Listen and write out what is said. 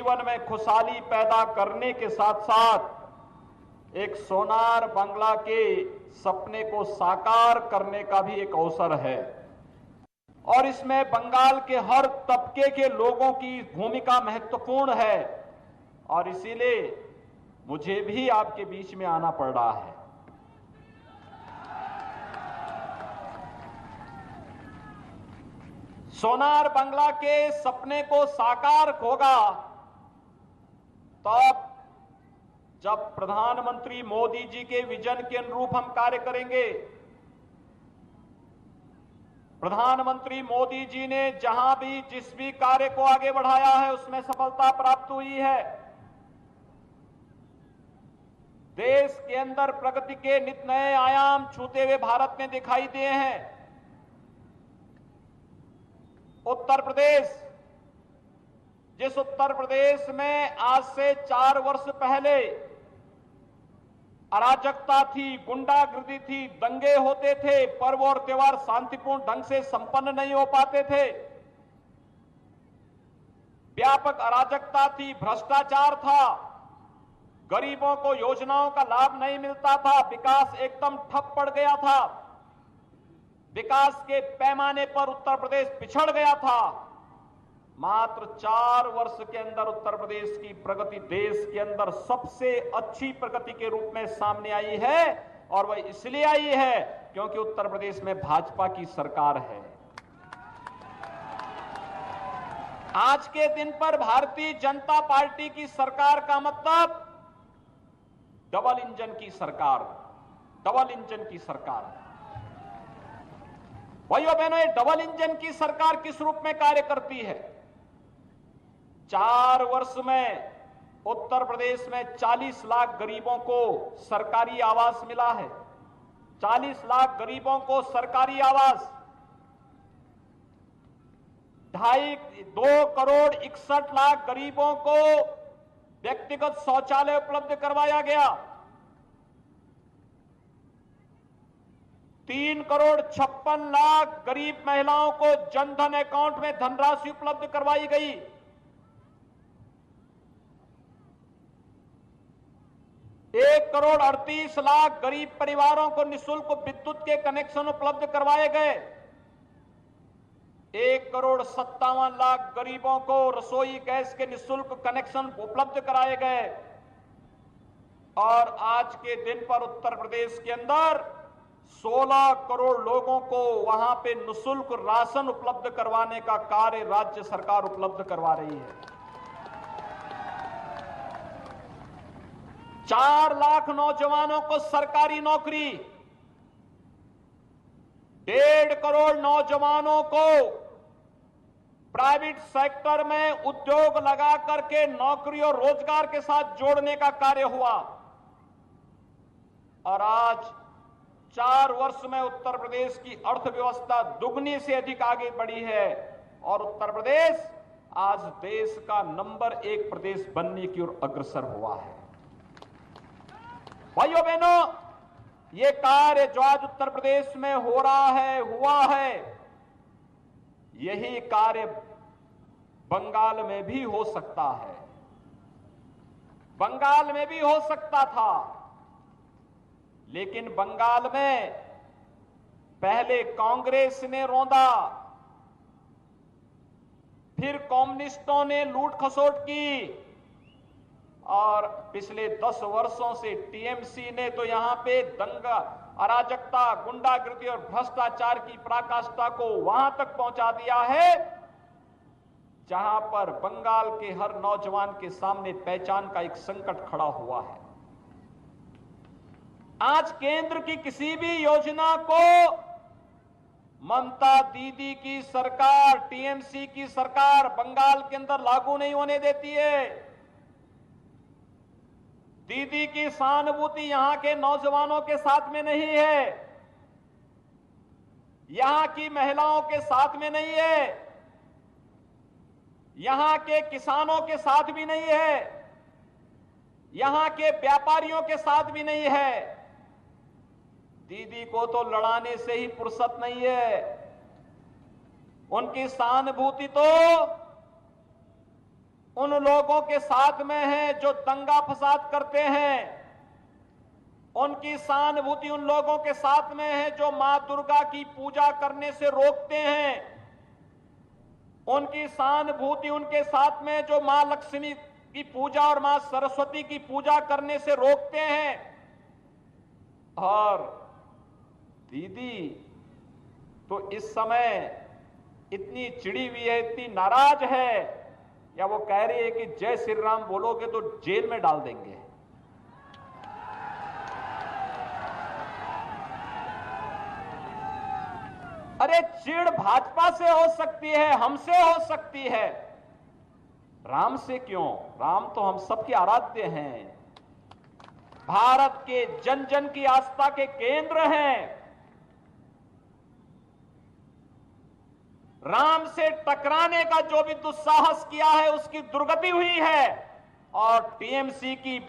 जीवन में खुशहाली पैदा करने के साथ साथ एक सोनार बांग्ला के सपने को साकार करने का भी एक अवसर है और इसमें बंगाल के हर तबके के लोगों की भूमिका महत्वपूर्ण है और इसीलिए मुझे भी आपके बीच में आना पड़ रहा है। सोनार बांग्ला के सपने को साकार होगा तब जब प्रधानमंत्री मोदी जी के विजन के अनुरूप हम कार्य करेंगे। प्रधानमंत्री मोदी जी ने जहां भी जिस भी कार्य को आगे बढ़ाया है उसमें सफलता प्राप्त हुई है। देश के अंदर प्रगति के नित नए आयाम छूते हुए भारत में दिखाई दिए हैं। उत्तर प्रदेश, जिस उत्तर प्रदेश में आज से 4 वर्ष पहले अराजकता थी, गुंडागर्दी थी, दंगे होते थे, पर्व और त्योहार शांतिपूर्ण ढंग से संपन्न नहीं हो पाते थे, व्यापक अराजकता थी, भ्रष्टाचार था, गरीबों को योजनाओं का लाभ नहीं मिलता था, विकास एकदम ठप पड़ गया था, विकास के पैमाने पर उत्तर प्रदेश पिछड़ गया था। मात्र 4 वर्ष के अंदर उत्तर प्रदेश की प्रगति देश के अंदर सबसे अच्छी प्रगति के रूप में सामने आई है और वह इसलिए आई है क्योंकि उत्तर प्रदेश में भाजपा की सरकार है। आज के दिन पर भारतीय जनता पार्टी की सरकार का मतलब डबल इंजन की सरकार, डबल इंजन की सरकार। भाइयों बहनों, ये डबल इंजन की सरकार किस रूप में कार्य करती है? 4 वर्ष में उत्तर प्रदेश में 40 लाख गरीबों को सरकारी आवास मिला है। 40 लाख गरीबों को सरकारी आवास, 2 करोड़ 61 लाख गरीबों को व्यक्तिगत शौचालय उपलब्ध करवाया गया। 3 करोड़ 56 लाख गरीब महिलाओं को जनधन अकाउंट में धनराशि उपलब्ध करवाई गई। 1 करोड़ 38 लाख गरीब परिवारों को निःशुल्क विद्युत के कनेक्शन उपलब्ध करवाए गए। 1 करोड़ 57 लाख गरीबों को रसोई गैस के निःशुल्क कनेक्शन उपलब्ध कराए गए। और आज के दिन पर उत्तर प्रदेश के अंदर 16 करोड़ लोगों को वहां पे निःशुल्क राशन उपलब्ध करवाने का कार्य राज्य सरकार उपलब्ध करवा रही है। 4 लाख नौजवानों को सरकारी नौकरी, 1.5 करोड़ नौजवानों को प्राइवेट सेक्टर में उद्योग लगा करके नौकरी और रोजगार के साथ जोड़ने का कार्य हुआ। और आज 4 वर्ष में उत्तर प्रदेश की अर्थव्यवस्था दुगनी से अधिक आगे बढ़ी है और उत्तर प्रदेश आज देश का नंबर 1 प्रदेश बनने की ओर अग्रसर हुआ है। भाइयों बहनों, ये कार्य जो आज उत्तर प्रदेश में हो रहा है, हुआ है, यही कार्य बंगाल में भी हो सकता है, बंगाल में भी हो सकता था। लेकिन बंगाल में पहले कांग्रेस ने रौंदा, फिर कम्युनिस्टों ने लूट खसोट की और पिछले 10 वर्षों से टीएमसी ने तो यहां पे दंगा, अराजकता, गुंडागर्दी और भ्रष्टाचार की पराकाष्ठा को वहां तक पहुंचा दिया है जहां पर बंगाल के हर नौजवान के सामने पहचान का एक संकट खड़ा हुआ है। आज केंद्र की किसी भी योजना को ममता दीदी की सरकार, टीएमसी की सरकार बंगाल के अंदर लागू नहीं होने देती है। दीदी की सहानुभूति यहां के नौजवानों के साथ में नहीं है, यहां की महिलाओं के साथ में नहीं है, यहां के किसानों के साथ भी नहीं है, यहां के व्यापारियों के साथ भी नहीं है। दीदी को तो लड़ाने से ही फुर्सत नहीं है, उनकी सहानुभूति तो उन लोगों के साथ में है जो दंगा फसाद करते हैं। उनकी सहानुभूति उन लोगों के साथ में है जो मां दुर्गा की पूजा करने से रोकते हैं। उनकी सहानुभूति उनके साथ में जो मां लक्ष्मी की पूजा और मां सरस्वती की पूजा करने से रोकते हैं। और दीदी तो इस समय इतनी चिड़ी हुई है, इतनी नाराज है, या वो कह रही है कि जय श्री राम बोलोगे तो जेल में डाल देंगे। अरे चिढ़ भाजपा से हो सकती है, हमसे हो सकती है, राम से क्यों? राम तो हम सबके आराध्य हैं, भारत के जन जन की आस्था के केंद्र हैं। राम से टकराने का जो भी दुस्साहस किया है उसकी दुर्गति हुई है। और टीएमसी की